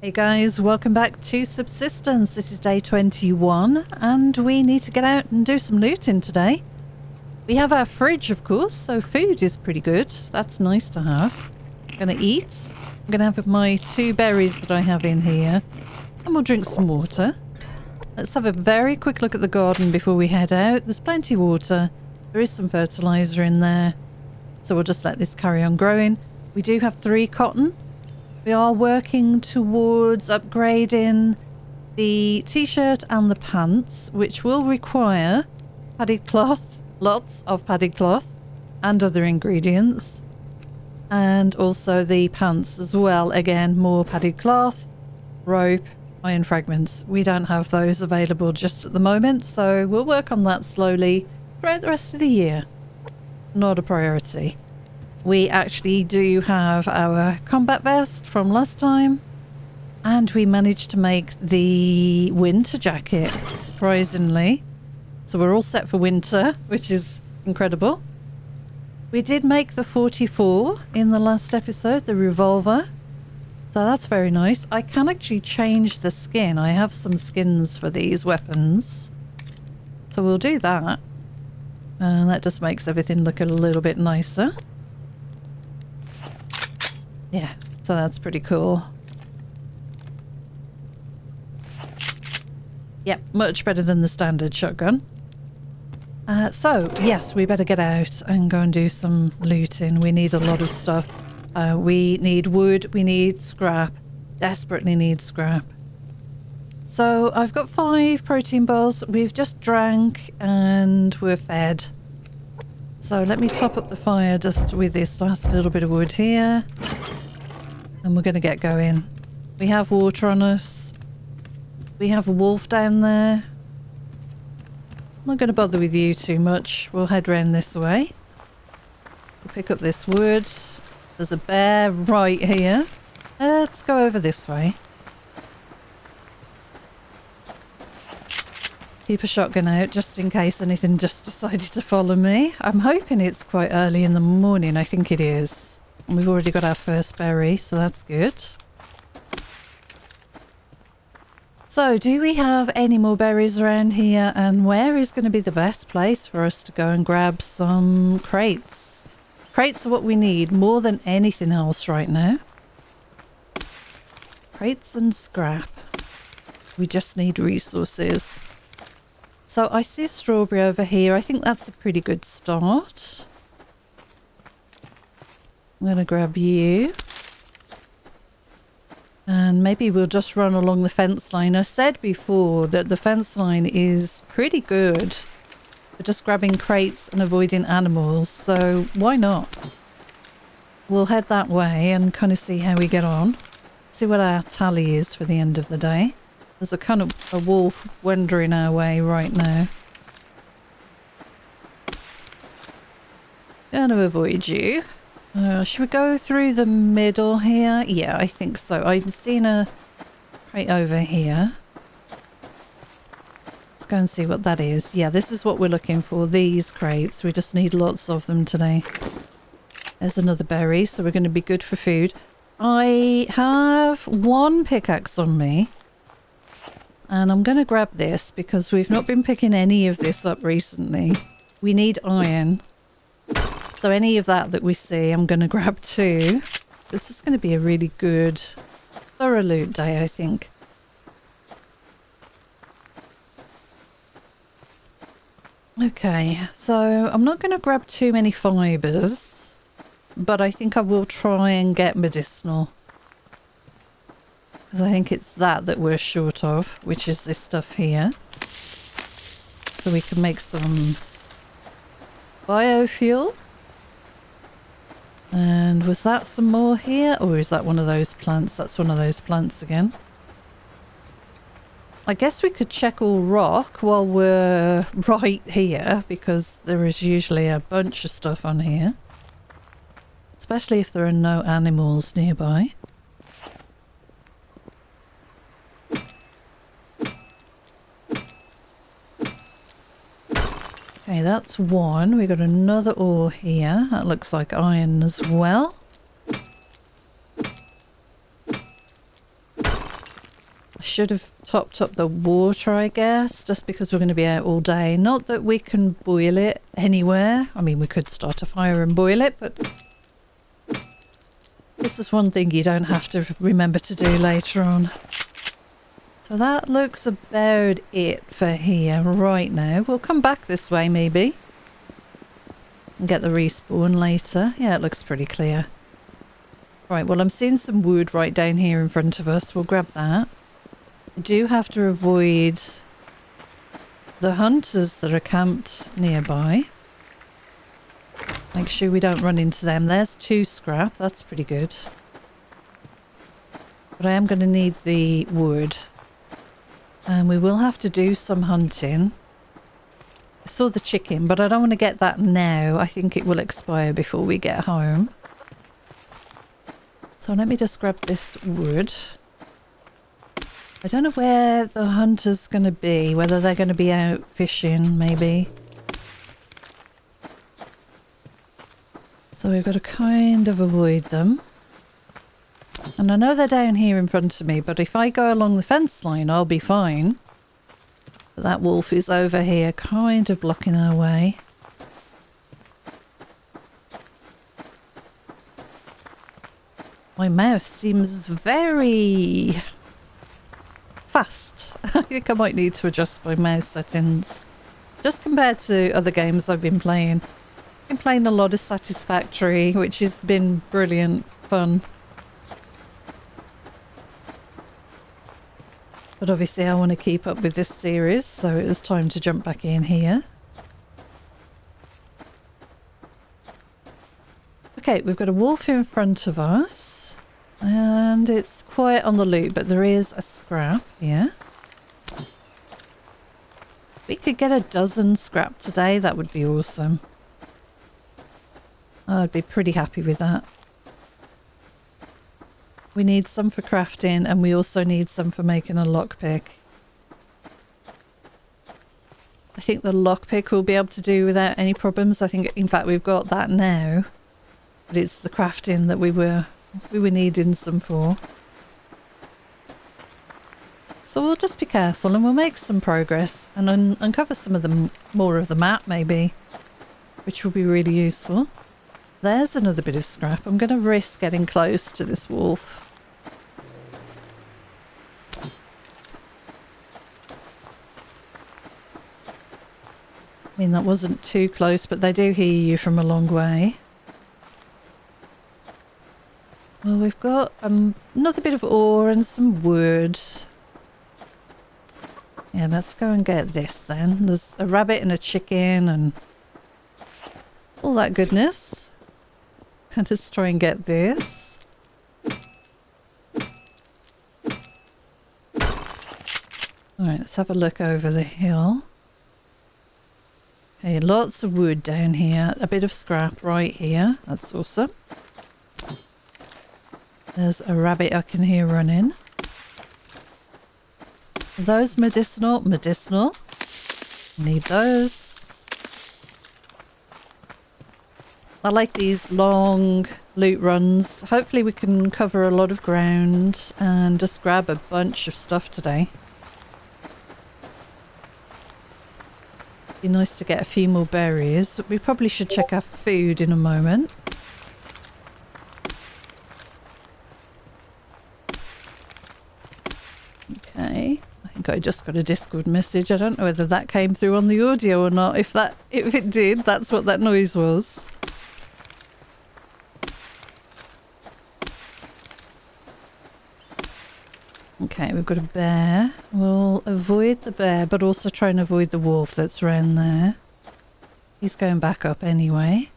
Hey guys, welcome back to Subsistence. This is day 21 and we need to get out and do some looting today. We have our fridge, of course, so food is pretty good. That's nice to have. I'm gonna eat. I'm gonna have my 2 berries that I have in here and we'll drink some water. Let's have a very quick look at the garden before we head out. There's plenty of water. There is some fertilizer in there. So we'll just let this carry on growing. We do have 3 cotton. We are working towards upgrading the t-shirt and the pants, which will require padded cloth, lots of padded cloth and other ingredients. And also the pants as well. Again, more padded cloth, rope, iron fragments. We don't have those available just at the moment, so we'll work on that slowly throughout the rest of the year. Not a priority. We actually do have our combat vest from last time, and we managed to make the winter jacket, surprisingly. So we're all set for winter, which is incredible. We did make the 44 in the last episode, the revolver. So that's very nice. I can actually change the skin. I have some skins for these weapons. So we'll do that. And that just makes everything look a little bit nicer. Yeah, so that's pretty cool. Yep, much better than the standard shotgun. So, yes, we better get out and go and do some looting. We need a lot of stuff. We need wood, we need scrap. Desperately need scrap. So, I've got 5 protein bars. We've just drank and we're fed. So, let me top up the fire just with this last little bit of wood here. And we're going to get going. We have water on us. We have a wolf down there. I'm not going to bother with you too much. We'll head round this way. We'll pick up this wood. There's a bear right here. Let's go over this way. Keep a shotgun out just in case anything just decided to follow me. I'm hoping it's quite early in the morning. I think it is. And we've already got our first berry, so that's good. So, do we have any more berries around here? And where is going to be the best place for us to go and grab some crates? Crates are what we need more than anything else right now. Crates and scrap. We just need resources. So, I see a strawberry over here. I think that's a pretty good start. I'm going to grab you. And maybe we'll just run along the fence line. I said before that the fence line is pretty good for just grabbing crates and avoiding animals. So why not? We'll head that way and kind of see how we get on. See what our tally is for the end of the day. There's a kind of a wolf wandering our way right now. Going to avoid you. Should we go through the middle here? Yeah, I think so. I've seen a crate over here. Let's go and see what that is. Yeah, this is what we're looking for. These crates. We just need lots of them today. There's another berry, so we're going to be good for food. I have 1 pickaxe on me. And I'm going to grab this because we've not been picking any of this up recently. We need iron. So any of that we see, I'm going to grab too. This is going to be a really good, thorough loot day, I think. Okay, so I'm not going to grab too many fibres, but I think I will try and get medicinal. Because I think it's that we're short of, which is this stuff here. So we can make some biofuel. And was that some more here? Or is that one of those plants? That's one of those plants again. I guess we could check all rock while we're right here, because there is usually a bunch of stuff on here. Especially if there are no animals nearby. Okay, that's 1. We got another ore here. That looks like iron as well. Should have topped up the water, I guess, just because we're going to be out all day. Not that we can boil it anywhere. I mean, we could start a fire and boil it, but this is one thing you don't have to remember to do later on. So that looks about it for here right now. We'll come back this way maybe and get the respawn later. Yeah, it looks pretty clear. Right, well, I'm seeing some wood right down here in front of us. We'll grab that. We do have to avoid the hunters that are camped nearby. Make sure we don't run into them. There's 2 scrap. That's pretty good. But I am going to need the wood. And we will have to do some hunting. I saw the chicken, but I don't want to get that now. I think it will expire before we get home. So let me just grab this wood. I don't know where the hunter's going to be, whether they're going to be out fishing, maybe. So we've got to kind of avoid them. And I know they're down here in front of me, but if I go along the fence line, I'll be fine. But that wolf is over here, kind of blocking our way. My mouse seems very fast. I think I might need to adjust my mouse settings. Just compared to other games I've been playing. I've been playing a lot of Satisfactory, which has been brilliant fun. But obviously I want to keep up with this series, so it was time to jump back in here. Okay, we've got a wolf in front of us. And it's quiet on the loot, but there is a scrap here. We could get a dozen scrap today, that would be awesome. I'd be pretty happy with that. We need some for crafting, and we also need some for making a lockpick. I think the lockpick we'll be able to do without any problems. I think, in fact, we've got that now. But it's the crafting that we were needing some for. So we'll just be careful and we'll make some progress and uncover some of the more of the map maybe, which will be really useful. There's another bit of scrap. I'm going to risk getting close to this wolf. I mean, that wasn't too close, but they do hear you from a long way. Well, we've got another bit of ore and some wood. Yeah, let's go and get this then. There's a rabbit and a chicken and all that goodness. And let's try and get this. Alright, let's have a look over the hill. Okay, lots of wood down here. A bit of scrap right here. That's awesome. There's a rabbit I can hear running. Are those medicinal? Medicinal. Need those. I like these long loot runs. Hopefully we can cover a lot of ground and just grab a bunch of stuff today. Be nice to get a few more berries. We probably should check our food in a moment. Okay, I think I just got a Discord message. I don't know whether that came through on the audio or not. If it did, that's what that noise was. Okay, we've got a bear. We'll avoid the bear, but also try and avoid the wolf that's around there. He's going back up anyway.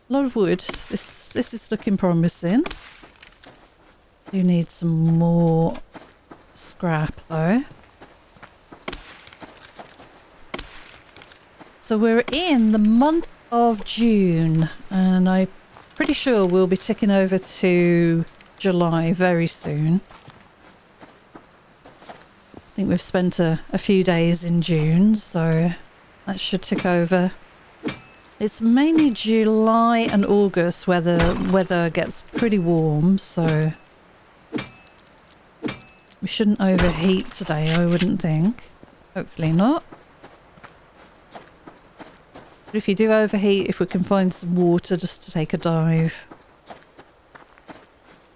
A lot of wood. This is looking promising. Do need some more scrap though. So we're in the month of June and I'm pretty sure we'll be ticking over to July very soon. I think we've spent a few days in June, so that should tick over It's mainly July and August where the weather gets pretty warm, so we shouldn't overheat today, I wouldn't think. Hopefully not. But if you do overheat, if we can find some water just to take a dive,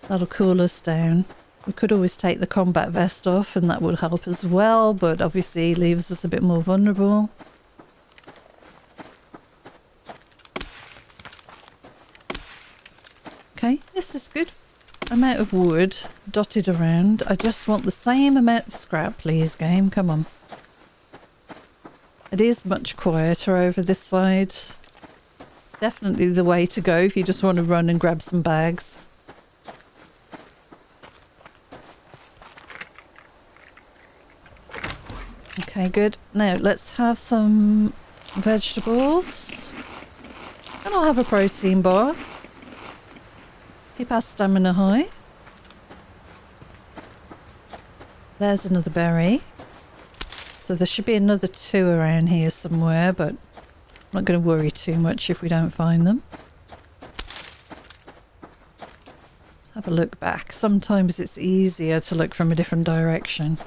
that'll cool us down. We could always take the combat vest off and that would help as well, but obviously leaves us a bit more vulnerable. Okay, this is good amount of wood dotted around. I just want the same amount of scrap, please, game. Come on. It is much quieter over this side. Definitely the way to go if you just want to run and grab some bags. Okay, good. Now let's have some vegetables. And I'll have a protein bar. Keep our stamina high. There's another berry. So there should be another 2 around here somewhere, but I'm not going to worry too much if we don't find them. Let's have a look back. Sometimes it's easier to look from a different direction.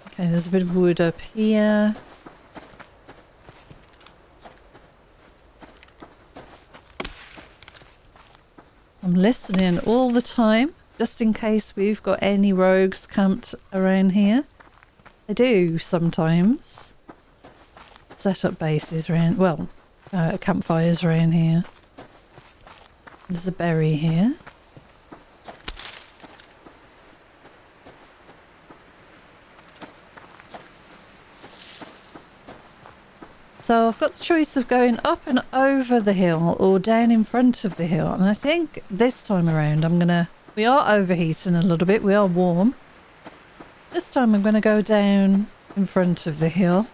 Okay, there's a bit of wood up here. I'm listening all the time, just in case we've got any rogues camped around here. They do sometimes set up bases around, well, campfires around here. There's a berry here. So I've got the choice of going up and over the hill or down in front of the hill. And I think this time around we are overheating a little bit. We are warm. This time I'm going to go down in front of the hill.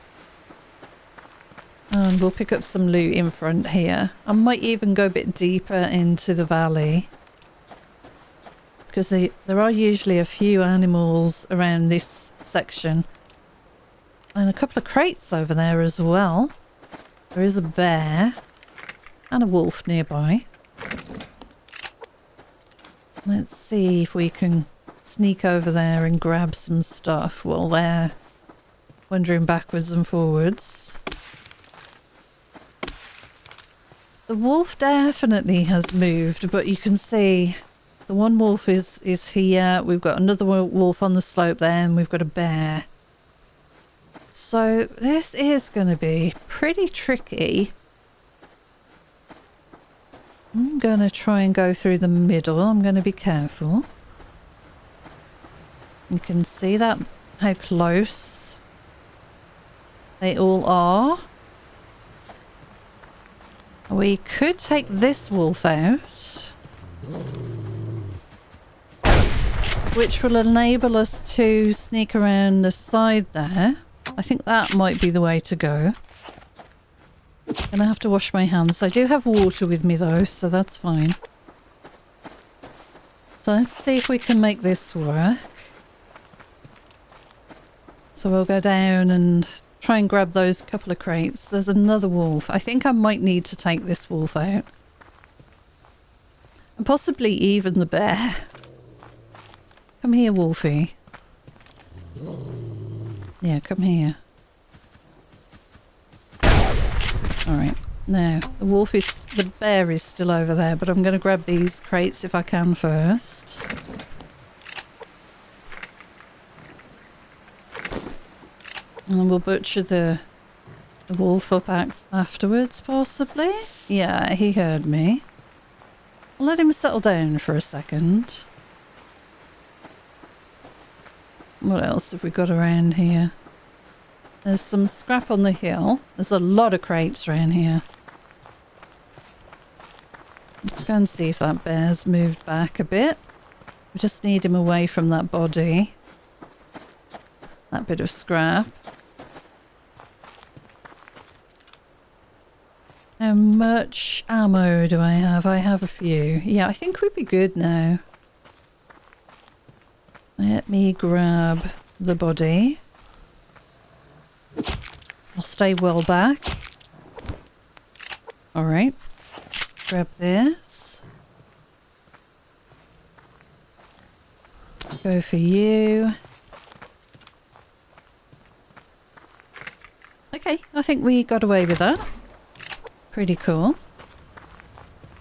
And we'll pick up some loot in front here. I might even go a bit deeper into the valley. Because there are usually a few animals around this section. And a couple of crates over there as well. There is a bear and a wolf nearby. Let's see if we can sneak over there and grab some stuff while they're wandering backwards and forwards. The wolf definitely has moved, but you can see the one wolf is here. We've got another wolf on the slope there, and we've got a bear. So this is going to be pretty tricky. I'm going to try and go through the middle. I'm going to be careful. You can see that, how close they all are. We could take this wolf out, which will enable us to sneak around the side there. I think that might be the way to go. I'm gonna have to wash my hands. I do have water with me though, so that's fine. So let's see if we can make this work. So we'll go down and try and grab those couple of crates. There's another wolf. I think I might need to take this wolf out. And possibly even the bear. Come here, Wolfie. Yeah, come here. Alright, now the bear is still over there, but I'm going to grab these crates if I can first. And we'll butcher the wolf up afterwards, possibly. Yeah, he heard me. I'll let him settle down for a second. What else have we got around here? There's some scrap on the hill. There's a lot of crates around here. Let's go and see if that bear's moved back a bit. We just need him away from that body. That bit of scrap. How much ammo do I have? I have a few. Yeah, I think we'd be good now. Let me grab the body. I'll stay well back. Alright. Grab this. Go for you. Okay, I think we got away with that. Pretty cool.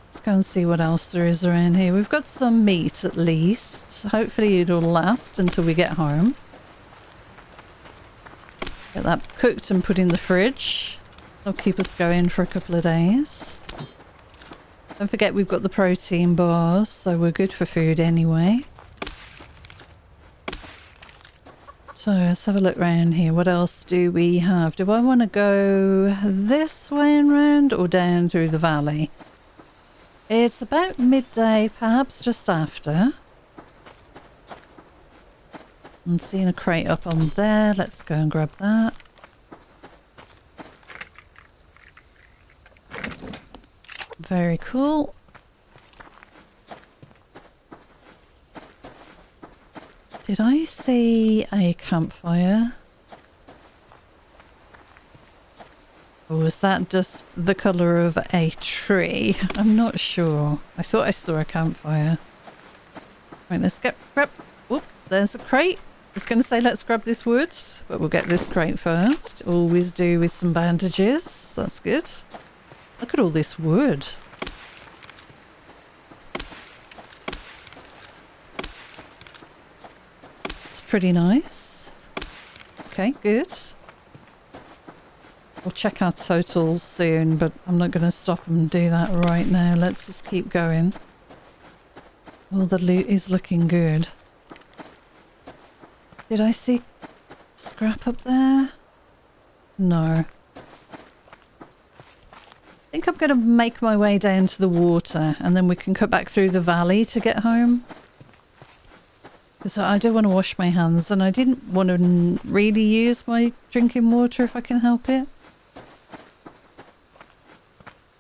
Let's go and see what else there is around here. We've got some meat at least. Hopefully it'll last until we get home. Get that cooked and put in the fridge. It'll keep us going for a couple of days. Don't forget we've got the protein bars, so we're good for food anyway. So let's have a look around here. What else do we have? Do I want to go this way and round or down through the valley? It's about midday, perhaps just after. I'm seeing a crate up on there. Let's go and grab that. Very cool. Did I see a campfire? Or was that just the colour of a tree? I'm not sure. I thought I saw a campfire. Right, let's grab... Oop, there's a crate. I was going to say let's grab this wood, but we'll get this crate first. Always do with some bandages. That's good. Look at all this wood. It's pretty nice. Okay, good. We'll check our totals soon, but I'm not going to stop and do that right now. Let's just keep going. All the loot is looking good. Did I see scrap up there? No. I think I'm going to make my way down to the water and then we can cut back through the valley to get home. Because I do want to wash my hands and I didn't want to really use my drinking water if I can help it.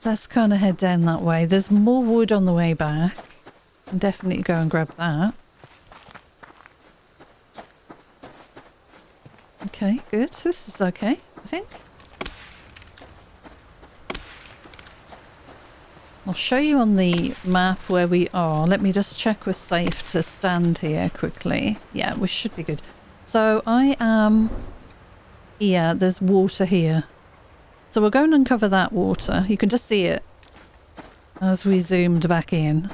Let's kind of head down that way. There's more wood on the way back. I'll definitely go and grab that. Okay, good. This is okay, I think. I'll show you on the map where we are. Let me just check we're safe to stand here quickly. Yeah, we should be good. So I am here. There's water here. So we'll go and uncover that water. You can just see it as we zoomed back in.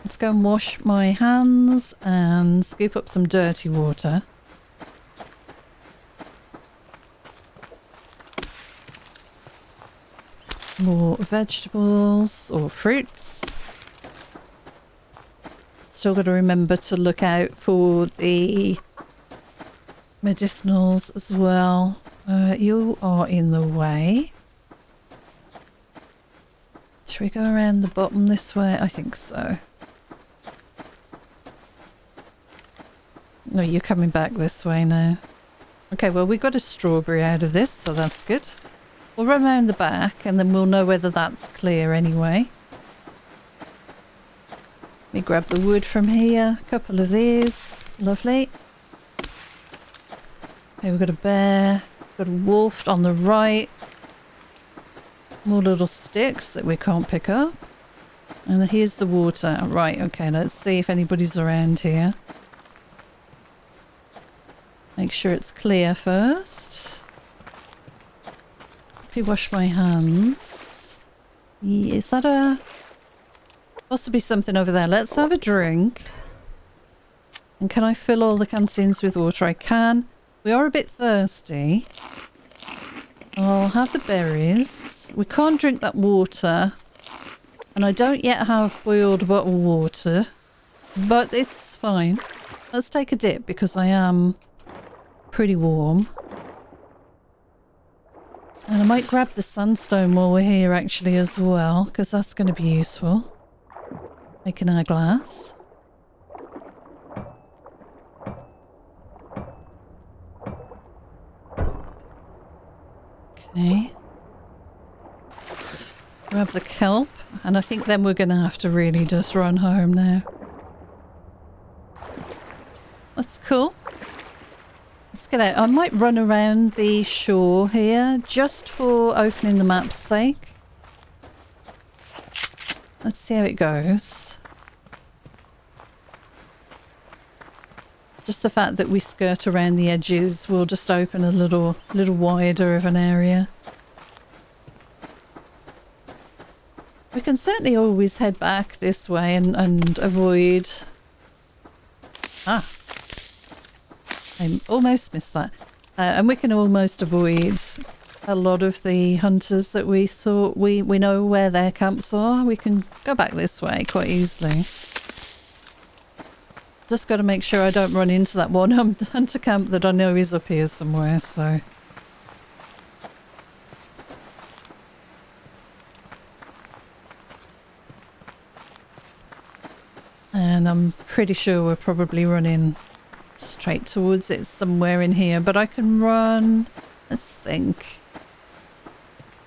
Let's go and wash my hands and scoop up some dirty water. More vegetables or fruits. Still got to remember to look out for the medicinals as well. You are in the way. Should we go around the bottom this way? I think so. No, you're coming back this way now. Okay, well we got a strawberry out of this, so that's good. We'll run around the back and then we'll know whether that's clear anyway. Let me grab the wood from here. A couple of these. Lovely. Okay, we've got a bear. Got a wolf on the right. More little sticks that we can't pick up. And here's the water. Right, okay, let's see if anybody's around here. Make sure it's clear first. Quickly wash my hands. Yeah, is that a... Possibly something over there. Let's have a drink. And can I fill all the canteens with water? I can. We are a bit thirsty. I'll have the berries. We can't drink that water. And I don't yet have boiled bottled water. But it's fine. Let's take a dip because I am pretty warm. And I might grab the sandstone while we're here actually as well, because that's going to be useful. Making our glass. Okay. Grab the kelp, and I think then we're going to have to really just run home now. That's cool. Let's get out. I might run around the shore here just for opening the map's sake. Let's see how it goes. Just the fact that we skirt around the edges will just open a little wider of an area. We can certainly always head back this way and avoid... Ah! I almost missed that. And we can almost avoid a lot of the hunters that we saw. We know where their camps are. We can go back this way quite easily. Just got to make sure I don't run into that one hunter camp that I know is up here somewhere, so... And I'm pretty sure we're probably running straight towards it somewhere in here, but I can run... Let's think.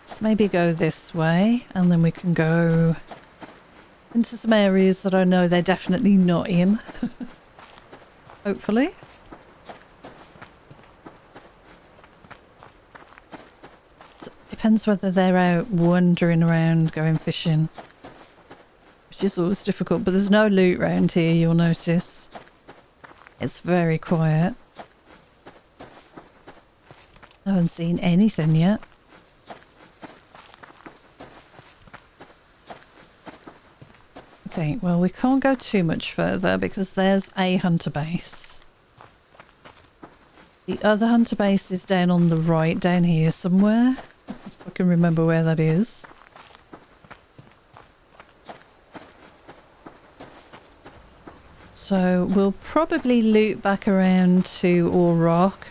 Let's maybe go this way, and then we can go into some areas that I know they're definitely not in. Hopefully. Depends whether they're out wandering around, going fishing. Which is always difficult, but there's no loot round here, you'll notice. It's very quiet. I haven't seen anything yet. Okay, well we can't go too much further because there's a hunter base. The other hunter base is down on the right, down here somewhere. If I can remember where that is. So we'll probably loop back around to Ore Rock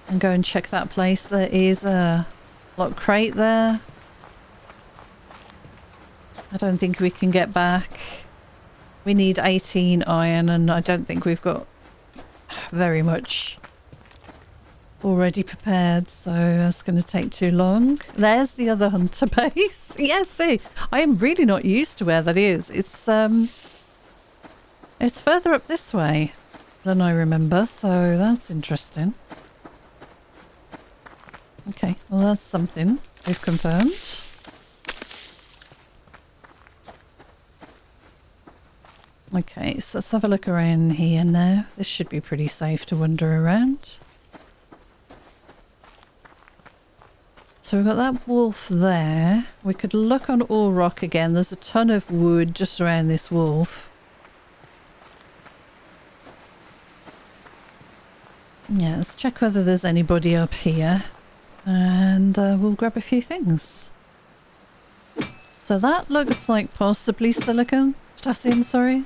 and go and check that place. There is a lock crate there. I don't think we can get back. We need 18 iron and I don't think we've got very much already prepared, so that's going to take too long. There's the other hunter base. Yes, see, I am really not used to where that is. It's further up this way than I remember, so that's interesting. Okay, well that's something we've confirmed. Okay, so let's have a look around here now. This should be pretty safe to wander around. So we've got that wolf there. We could look on Ore Rock again. There's a ton of wood just around this wolf. Yeah, let's check whether there's anybody up here. And we'll grab a few things. So that looks like possibly potassium, sorry.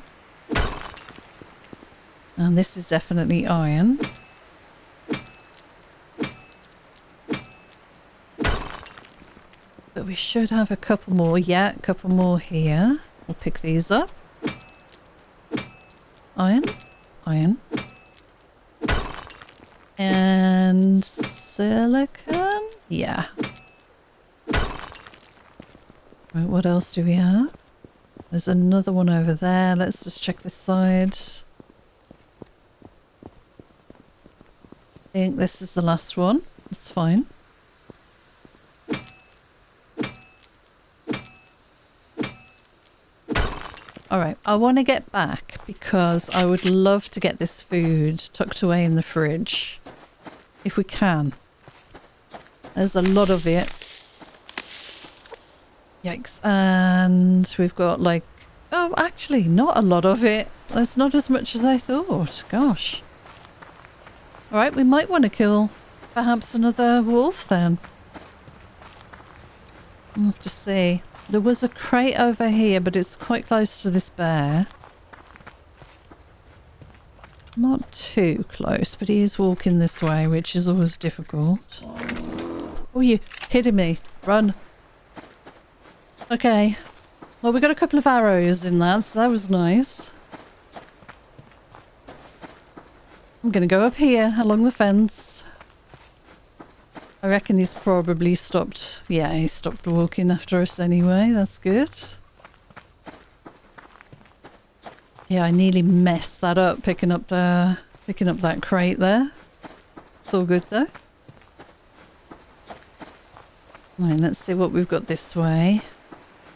And this is definitely iron. But we should have a couple more. Yeah, a couple more here. We'll pick these up. Iron. Iron. And silicon? Yeah. Right, what else do we have? There's another one over there. Let's just check this side. I think this is the last one. That's fine. Alright, I want to get back because I would love to get this food tucked away in the fridge. If we can. There's a lot of it. Yikes. And we've got like... Oh, actually, not a lot of it. There's not as much as I thought. Gosh. Alright, we might want to kill perhaps another wolf then. I'll have to see. There was a crate over here, but it's quite close to this bear. Not too close, but he is walking this way, which is always difficult. Oh, you hitting me. Run. Okay. Well, we got a couple of arrows in that, so that was nice. I'm going to go up here along the fence. I reckon he's probably stopped. Yeah, he stopped walking after us anyway. That's good. Yeah, I nearly messed that up picking up that crate there. That's all good though. Right, let's see what we've got this way.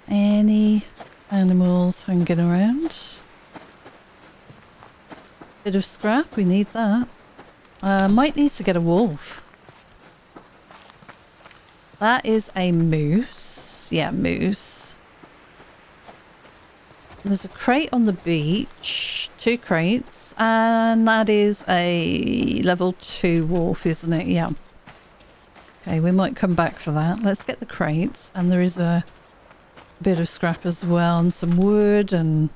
Any animals hanging around? Bit of scrap, we need that. Might need to get a wolf. That is a moose. Yeah, moose. There's a crate on the beach. 2 crates. And that is a level 2 wolf, isn't it? Yeah. Okay, we might come back for that. Let's get the crates. And there is a bit of scrap as well. And some wood. And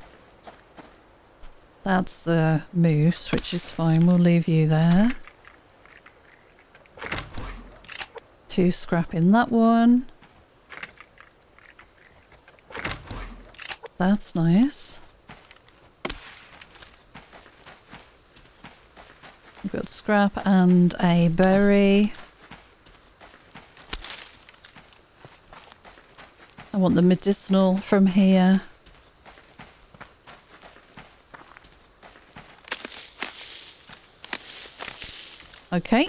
that's the moose, which is fine. We'll leave you there. 2 scrap in that one. That's nice. We've got scrap and a berry. I want the medicinal from here. Okay.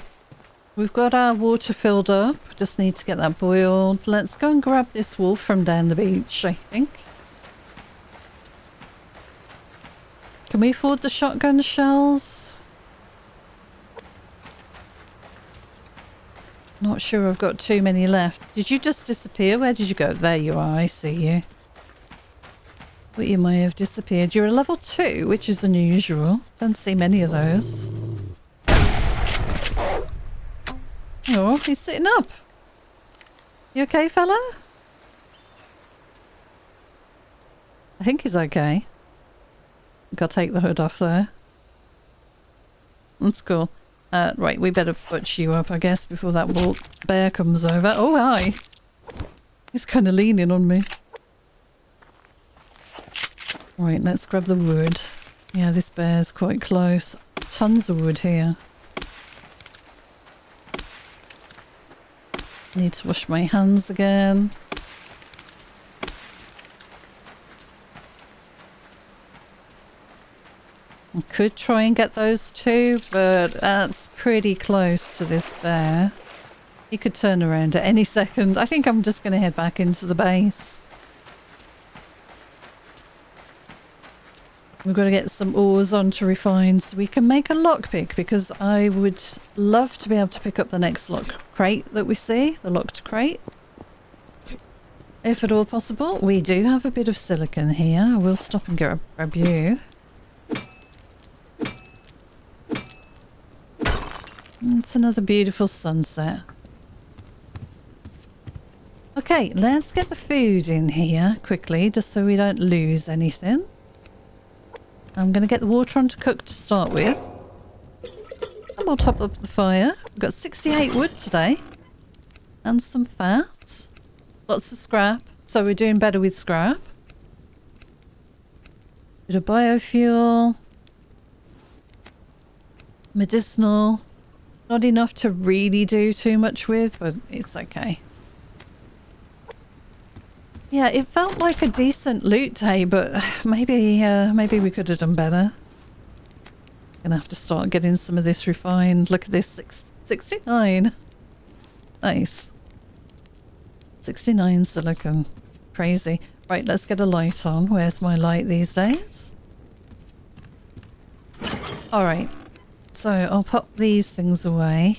We've got our water filled up. Just need to get that boiled. Let's go and grab this wolf from down the beach, I think. Can we afford the shotgun shells? Not sure I've got too many left. Did you just disappear? Where did you go? There you are, I see you. But you may have disappeared. You're a level 2, which is unusual. Don't see many of those. Oh, he's sitting up. You okay, fella? I think he's okay. Gotta take the hood off there. That's cool. Right, we better butch you up, I guess, before that bear comes over. Oh, hi! He's kind of leaning on me. Right, let's grab the wood. Yeah, this bear's quite close. Tons of wood here. Need to wash my hands again. I could try and get those 2, but that's pretty close to this bear. He could turn around at any second. I think I'm just going to head back into the base. We've got to get some ores on to refine so we can make a lockpick, because I would love to be able to pick up the next lock crate that we see, the locked crate. If at all possible. We do have a bit of silicon here. I will stop and grab you. It's another beautiful sunset. Okay, let's get the food in here quickly, just so we don't lose anything. I'm going to get the water on to cook to start with. And we'll top up the fire. We've got 68 wood today. And some fat. Lots of scrap. So we're doing better with scrap. Bit of biofuel. Medicinal. Not enough to really do too much with, but it's okay. Yeah, it felt like a decent loot day, but maybe we could have done better. Gonna have to start getting some of this refined. Look at this, 69. Nice. 69 silicon. Crazy. Right, let's get a light on. Where's my light these days? Alright. So I'll pop these things away.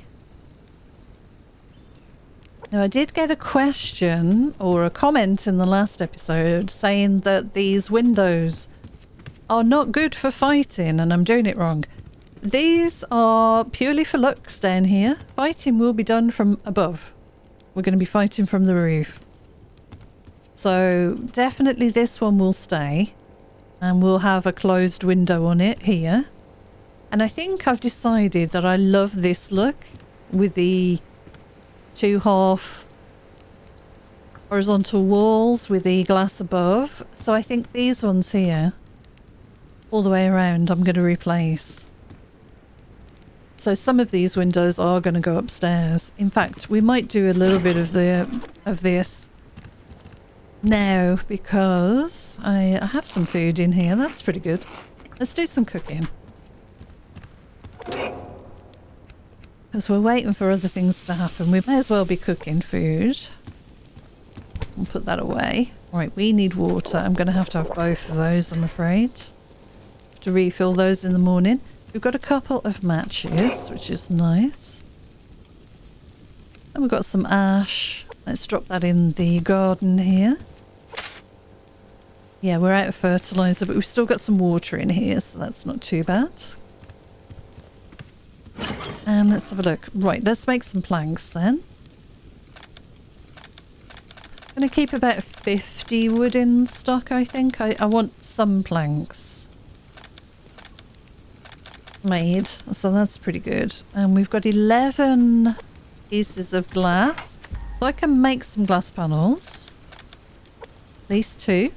Now I did get a question or a comment in the last episode saying that these windows are not good for fighting and I'm doing it wrong. These are purely for looks down here. Fighting will be done from above. We're going to be fighting from the roof. So definitely this one will stay and we'll have a closed window on it here. And I think I've decided that I love this look with the 2 half horizontal walls with the glass above. So I think these ones here, all the way around, I'm going to replace. So some of these windows are going to go upstairs. In fact, we might do a little bit of this now because I have some food in here. That's pretty good. Let's do some cooking. Because we're waiting for other things to happen. We may as well be cooking food. We'll put that away. Right, we need water. I'm going to have both of those, I'm afraid. To refill those in the morning. We've got a couple of matches, which is nice. And we've got some ash. Let's drop that in the garden here. Yeah, we're out of fertiliser, but we've still got some water in here, so that's not too bad. And let's have a look. Right, let's make some planks then. I'm going to keep about 50 wood in stock, I think. I want some planks made, so that's pretty good. And we've got 11 pieces of glass. So I can make some glass panels. At least 2.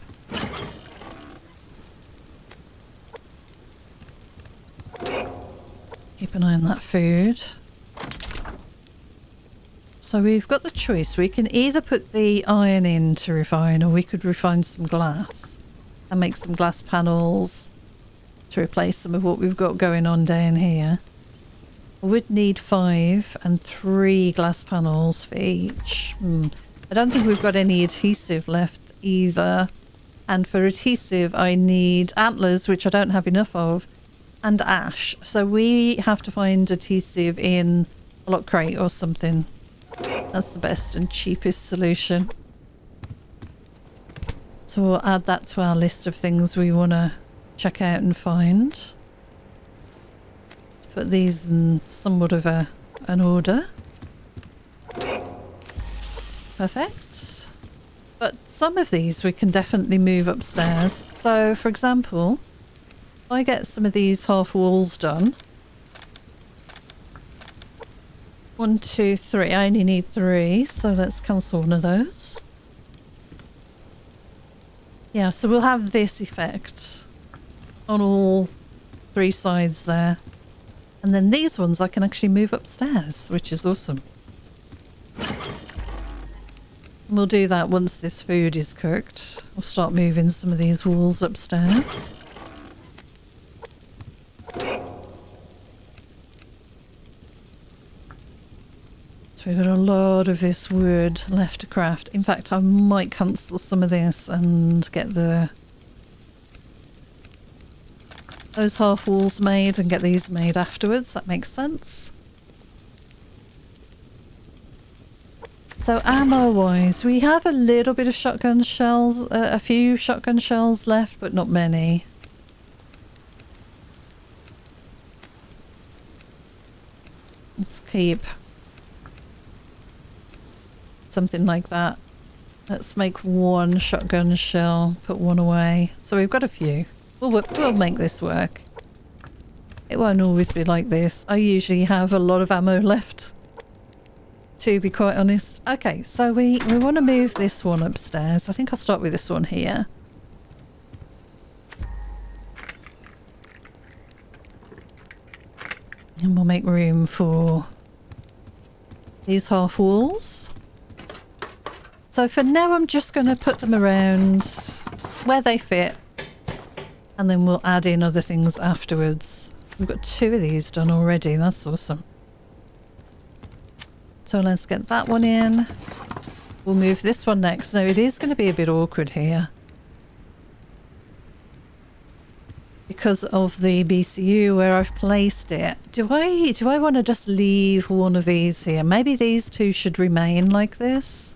Keep an eye on that food. So we've got the choice. We can either put the iron in to refine, or we could refine some glass and make some glass panels to replace some of what we've got going on down here. We would need 5 and 3 glass panels for each. I don't think we've got any adhesive left either. And for adhesive I need antlers, which I don't have enough of, and ash. So we have to find adhesive in a lock crate or something. That's the best and cheapest solution. So we'll add that to our list of things we want to check out and find. Put these in somewhat of an order. Perfect. But some of these we can definitely move upstairs. So for example, if I get some of these half walls done. 1, 2, 3. I only need 3, so let's cancel one of those. Yeah, so we'll have this effect on all 3 sides there. And then these ones I can actually move upstairs, which is awesome. We'll do that once this food is cooked. We'll start moving some of these walls upstairs. So we've got a lot of this wood left to craft. In fact, I might cancel some of this and get those half walls made and get these made afterwards. That makes sense. So ammo wise, we have a little bit of shotgun shells, a few shotgun shells left, but not many. Let's keep something like that. Let's make 1 shotgun shell, put 1 away. So we've got a few. We'll make this work. It won't always be like this. I usually have a lot of ammo left, to be quite honest. Okay, so we want to move this one upstairs. I think I'll start with this one here. And we'll make room for these half walls. So for now I'm just going to put them around where they fit, and then we'll add in other things afterwards. We've got 2 of these done already. That's awesome. So let's get that one in. We'll move this one next. Now it is going to be a bit awkward here because of the BCU where I've placed it. Do I want to just leave one of these here? Maybe these 2 should remain like this.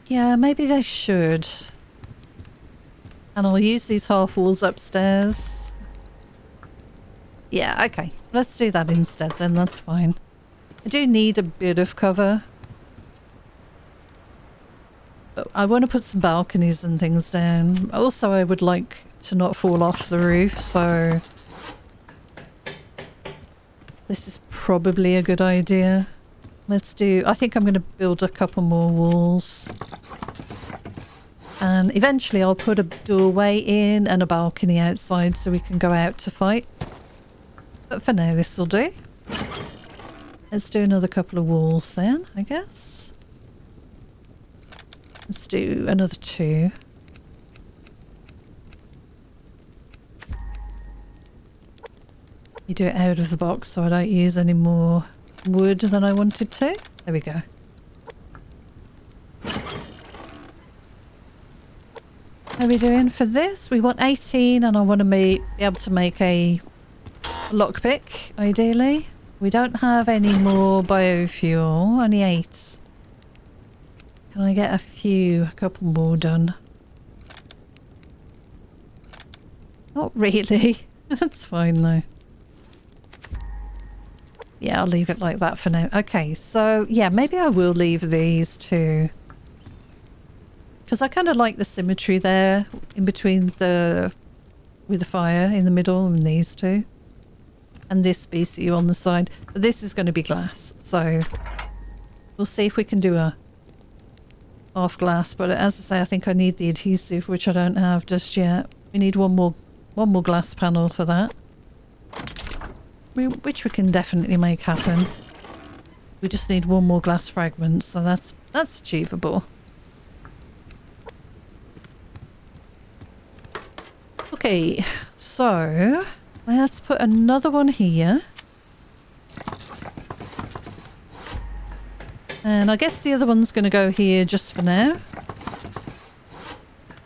Yeah, maybe they should. And I'll use these half walls upstairs. Yeah, okay. Let's do that instead then, that's fine. I do need a bit of cover. But I want to put some balconies and things down. Also, I would like to not fall off the roof, so this is probably a good idea. Let's do... I think I'm going to build a couple more walls. And eventually I'll put a doorway in and a balcony outside so we can go out to fight. But for now this will do. Let's do another couple of walls then, I guess. Let's do another 2. You do it out of the box so I don't use any more wood than I wanted to. There we go. How are we doing for this? We want 18 and I want to be able to make a lockpick, ideally. We don't have any more biofuel, only 8. Can I get a couple more done? Not really. That's fine though. Yeah, I'll leave it like that for now. Okay, so yeah, maybe I will leave these two. Because I kind of like the symmetry there in between with the fire in the middle and these two. And this BCU on the side. But this is going to be glass, so we'll see if we can do a half glass. But as I say, I think I need the adhesive, which I don't have just yet. We need one more glass panel for that. Which we can definitely make happen. We just need one more glass fragment, so that's achievable. Okay, so let's put another one here. And I guess the other one's going to go here just for now.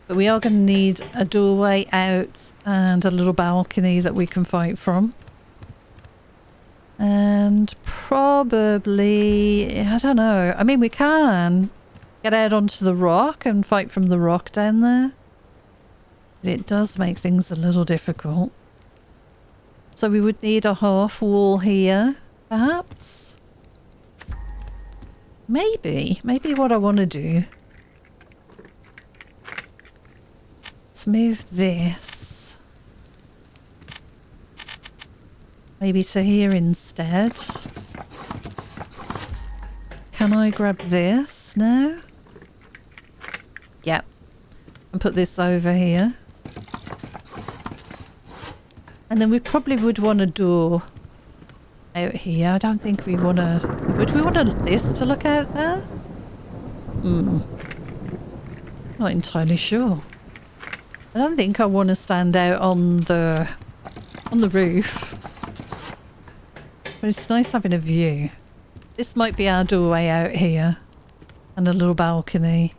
But we are going to need a doorway out and a little balcony that we can fight from. And probably, I don't know. I mean, we can get out onto the rock and fight from the rock down there. But it does make things a little difficult. So we would need a half wall here, perhaps. Maybe what I want to do. Let's move this. Maybe to here instead. Can I grab this now? Yep. And put this over here. And then we probably would want a door out here. I don't think we want to... Would we want this to look out there? Not entirely sure. I don't think I want to stand out on the roof. But it's nice having a view. This might be our doorway out here. And a little balcony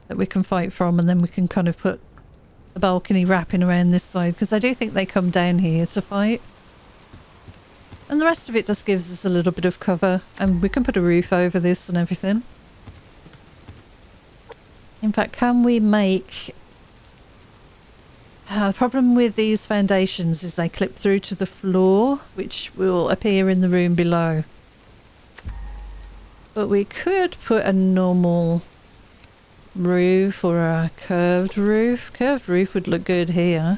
that we can fight from, and then we can kind of put the balcony wrapping around this side, because I do think they come down here to fight. And the rest of it just gives us a little bit of cover, and we can put a roof over this and everything. In fact, can we make... the problem with these foundations is they clip through to the floor, which will appear in the room below. But we could put a normal roof or a curved roof. Curved roof would look good here.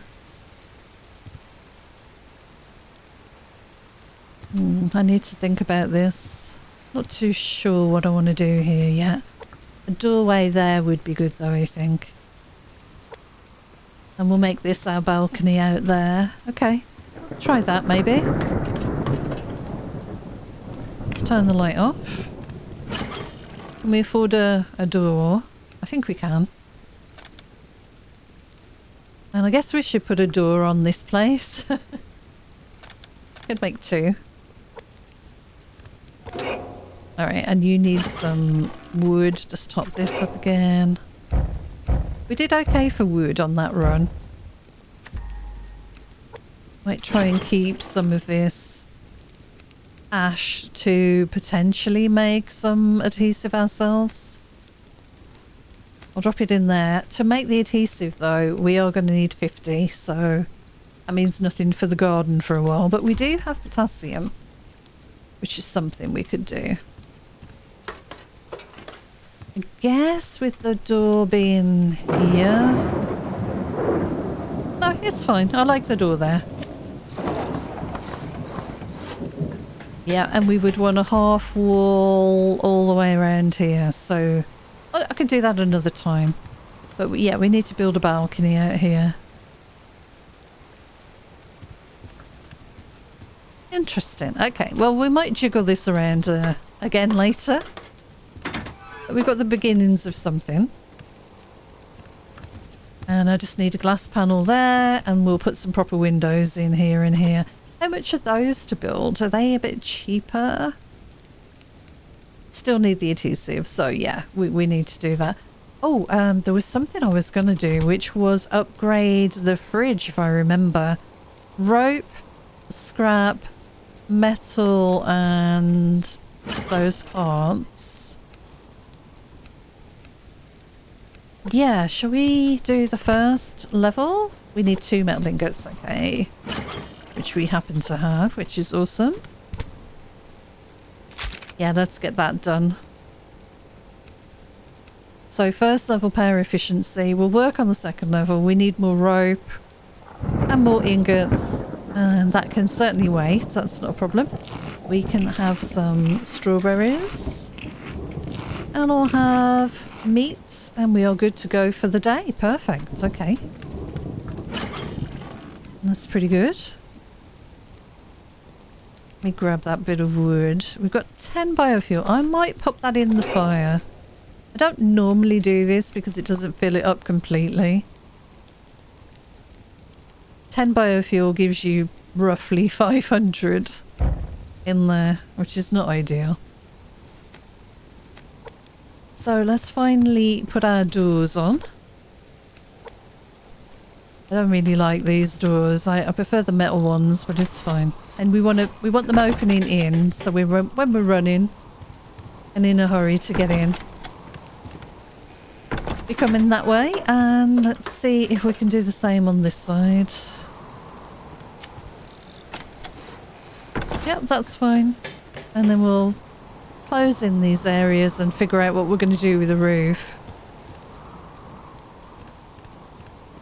I need to think about this. Not too sure what I want to do here yet. A doorway there would be good though, I think. And we'll make this our balcony out there. Okay, try that maybe. Let's turn the light off. Can we afford a door? I think we can. And I guess we should put a door on this place. Could make 2. Alright, and you need some wood. Just top this up again. We did okay for wood on that run. Might try and keep some of this ash to potentially make some adhesive ourselves. I'll drop it in there. To make the adhesive though, we are going to need 50, so that means nothing for the garden for a while. But we do have potassium, which is something we could do. I guess with the door being here... No, it's fine. I like the door there. Yeah, and we would want a half wall all the way around here, so I can do that another time. But yeah, we need to build a balcony out here. Interesting. Okay, well, we might jiggle this around again later. But we've got the beginnings of something. And I just need a glass panel there, and we'll put some proper windows in here and here. How much are those to build? Are they a bit cheaper? Still need the adhesive, so yeah, we need to do that. Oh, there was something I was going to do, which was upgrade the fridge, if I remember. Rope, scrap, metal, and those parts. Yeah, shall we do the first level? We need 2 metal ingots, okay. Which we happen to have, which is awesome. Yeah, let's get that done. So first level power efficiency. We'll work on the second level. We need more rope and more ingots. And that can certainly wait. That's not a problem. We can have some strawberries. And I'll have meat. And we are good to go for the day. Perfect. Okay. That's pretty good. Let me grab that bit of wood. We've got 10 biofuel. I might pop that in the fire. I don't normally do this because it doesn't fill it up completely. 10 biofuel gives you roughly 500 in there, which is not ideal. So let's finally put our doors on. I don't really like these doors. I prefer the metal ones, but it's fine. And we want them opening in, so when we're running and in a hurry to get in. We come in that way, and let's see if we can do the same on this side. Yep, that's fine. And then we'll close in these areas and figure out what we're going to do with the roof.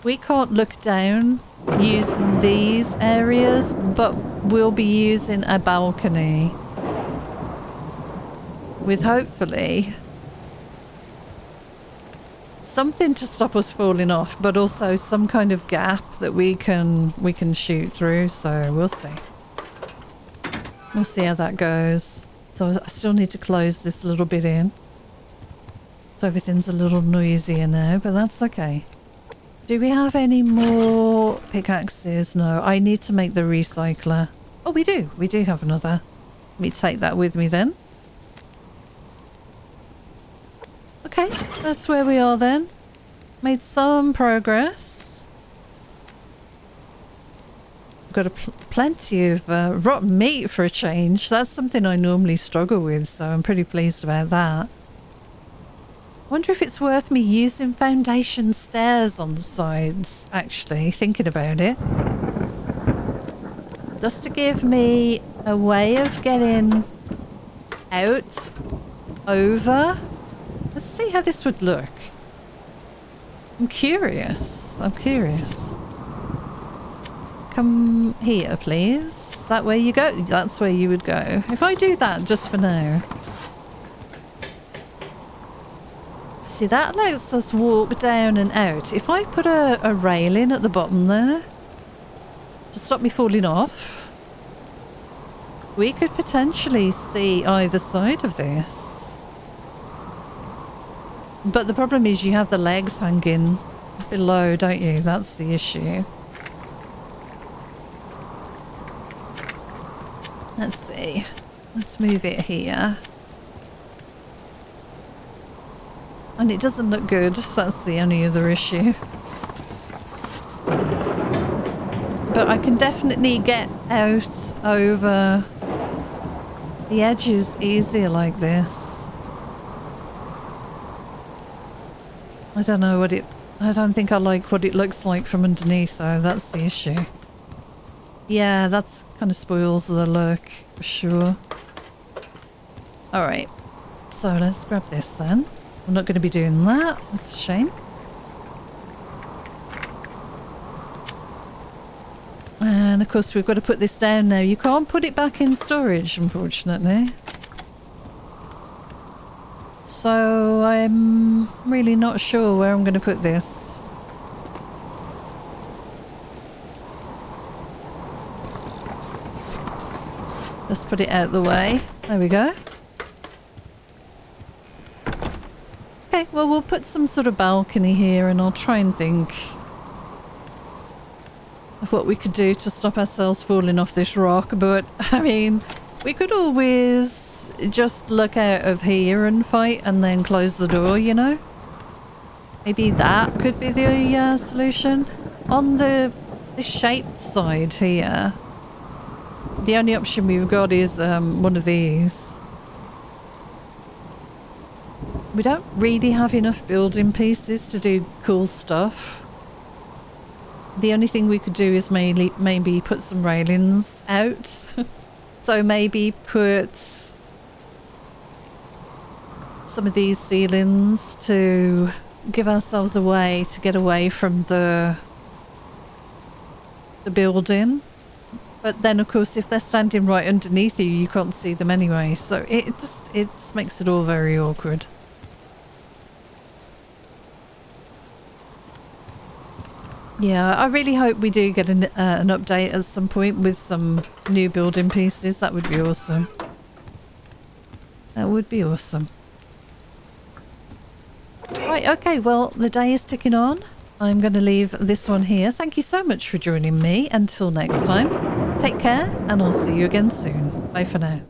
We can't look down using these areas, but we'll be using a balcony with hopefully something to stop us falling off, but also some kind of gap that we can shoot through. So we'll see. We'll see how that goes. So I still need to close this little bit in. So everything's a little noisier now, but that's okay. Do we have any more pickaxes? No, I need to make the recycler. Oh, we do. We do have another. Let me take that with me then. Okay, that's where we are then. Made some progress. Got plenty of rotten meat for a change. That's something I normally struggle with, so I'm pretty pleased about that. Wonder if it's worth me using foundation stairs on the sides, actually, thinking about it. Just to give me a way of getting out, over. Let's see how this would look. I'm curious. I'm curious. Come here, please. Is that where you go? That's where you would go. If I do that just for now. See, that lets us walk down and out. If I put a railing at the bottom there to stop me falling off, we could potentially see either side of this. But the problem is you have the legs hanging below, don't you? That's the issue. Let's see. Let's move it here. And it doesn't look good. That's the only other issue. But I can definitely get out over the edges easier like this. I don't know what it... I don't think I like what it looks like from underneath though. That's the issue. Yeah, that's kind of spoils the look for sure. Alright. So let's grab this then. I'm not going to be doing that. That's a shame. And of course we've got to put this down now. You can't put it back in storage, unfortunately. So I'm really not sure where I'm going to put this. Let's put it out the way. There we go. Okay, well, we'll put some sort of balcony here and I'll try and think of what we could do to stop ourselves falling off this rock, but I mean, we could always just look out of here and fight and then close the door, you know? Maybe that could be the solution. On the shaped side here, the only option we've got is one of these. We don't really have enough building pieces to do cool stuff. The only thing we could do is maybe put some railings out. So maybe put some of these ceilings to give ourselves a way to get away from the building. But then of course if they're standing right underneath you, you can't see them anyway. So it just makes it all very awkward. Yeah, I really hope we do get an update at some point with some new building pieces. That would be awesome. That would be awesome. Right, okay, well, the day is ticking on. I'm going to leave this one here. Thank you so much for joining me. Until next time, take care, and I'll see you again soon. Bye for now.